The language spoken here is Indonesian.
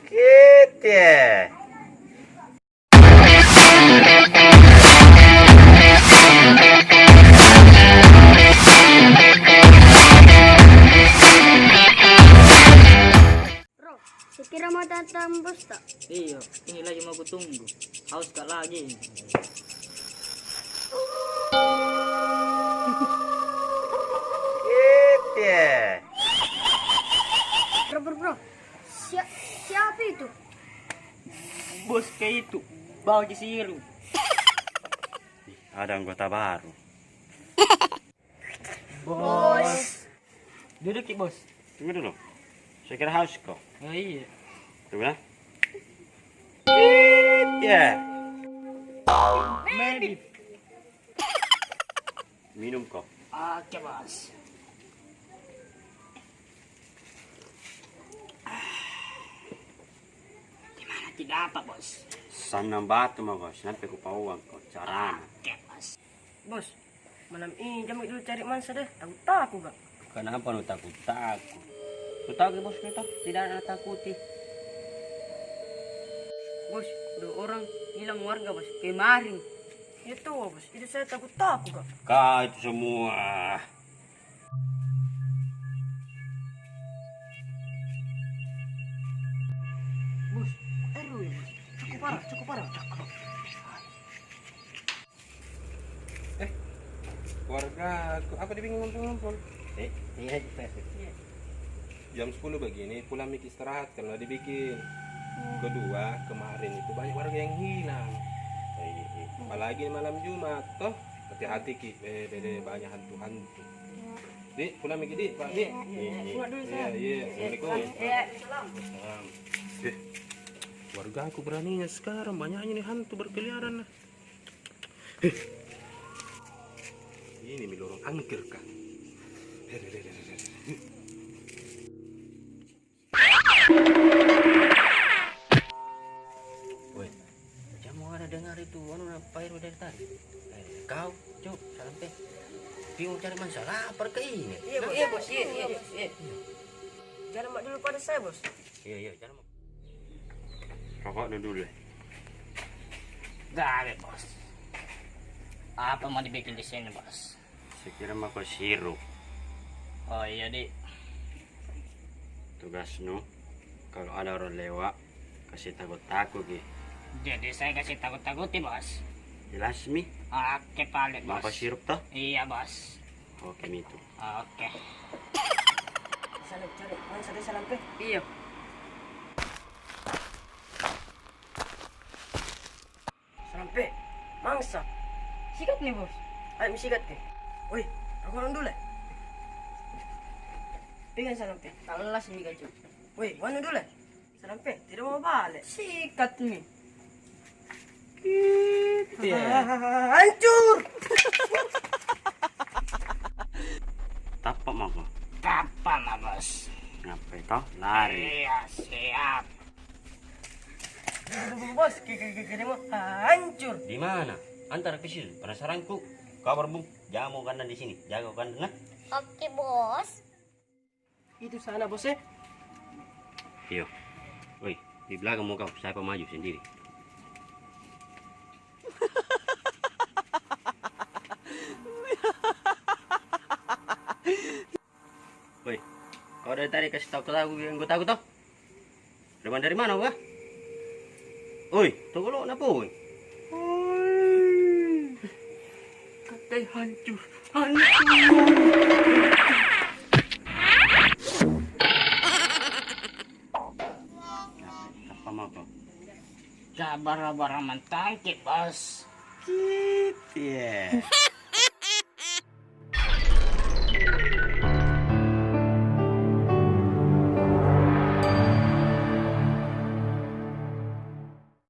Gitu ya. Bro, sekira mau datang bos tak? Iya, ini lagi mau kutunggu. Haus gak lagi. Gitu ya. Bro. Siapa itu? Bos kayak itu, bawa ke siru. Ada anggota baru. Bos. Duduk ya bos. Tunggu dulu. Saya kira haus kok. Oh iya. Coba. Gitu ya. Medip. Minum kok. Oke bos. Gimana tidak apa bos? Sanam batu mah bos. Nanti aku pauang kok. Caranya. Oke bos. Bos, malam ini jam dulu cari mansa deh. Takut gak? Kenapa lu takut-takut? Lu tahu bos kita tidak ada takuti. Bos, udah orang hilang warga bos. Kemarin. Itu bos, itu saya takut gak? Kau itu semua. Bos, eru ya bos. Cukup parah. Cakep. Warga, apa dibikin ngumpul-ngumpul? Iya. Jam 10 begini pulang mik istirahat karena dibikin. Kedua, kemarin itu banyak warga yang hilang. Apalagi malam Jumat, toh hati-hati ki, banyak hantu-hantu. Dik, pulang mik dik, Pak dik. Buat dulu saya. Iya, Assalamualaikum. Salam. Eh, warga aku beraninya sekarang banyaknya nih hantu berkeliaran. Ini milorong angker kan. Woi, kamu ada dengar itu anu Pairu dari tadi? Kau, cuk, sampai bingung cari masalah lapar ke ini. Iya bos. Jangan mak dulu pada saya bos. Iya, jangan. Rokok dulu deh. Gak bos. Apa mau dibikin di sini bos? Saya kira mah kau sirup. Oh iya dik. Tugasmu kalau ada orang lewat kasih takut-takut ki. Jadi saya kasih takut-takuti bos. Jelas mi? Oke paling Mau bos. kau sirup toh? Iya bos. Oke itu. Oke. Salam pe. Iya. Salam pe. Mangsa. Sikat nih bos. Ayo sikat ke. Woi, aku orang dulu. Pegang salam pe. Talas nih gajah. Woi, mana dulu? Salam pe. Tidak mau balik. Sikat nih. Hancur. Tapak mau kau? Kapan lah bos? Ngapain kau? Lari. Iya siap. Bos, kira mau hancur. Di mana? Antara kecil. Penasaranku. Kau berbung. Jamu kandang di sini. Jaga kandang. Oke bos. Itu sana bos ya. Iyo. Woi, di belakang mau kau. Saya pemaju sendiri. Woi, kau dari tadi kasih tahu aku yang gue takut toh? Depan dari mana gua? Woi, tunggu lo, kenapa woi? Katai hancur. Apa mau kau? Kabar-kabar mentangkit bos. Gitu ya.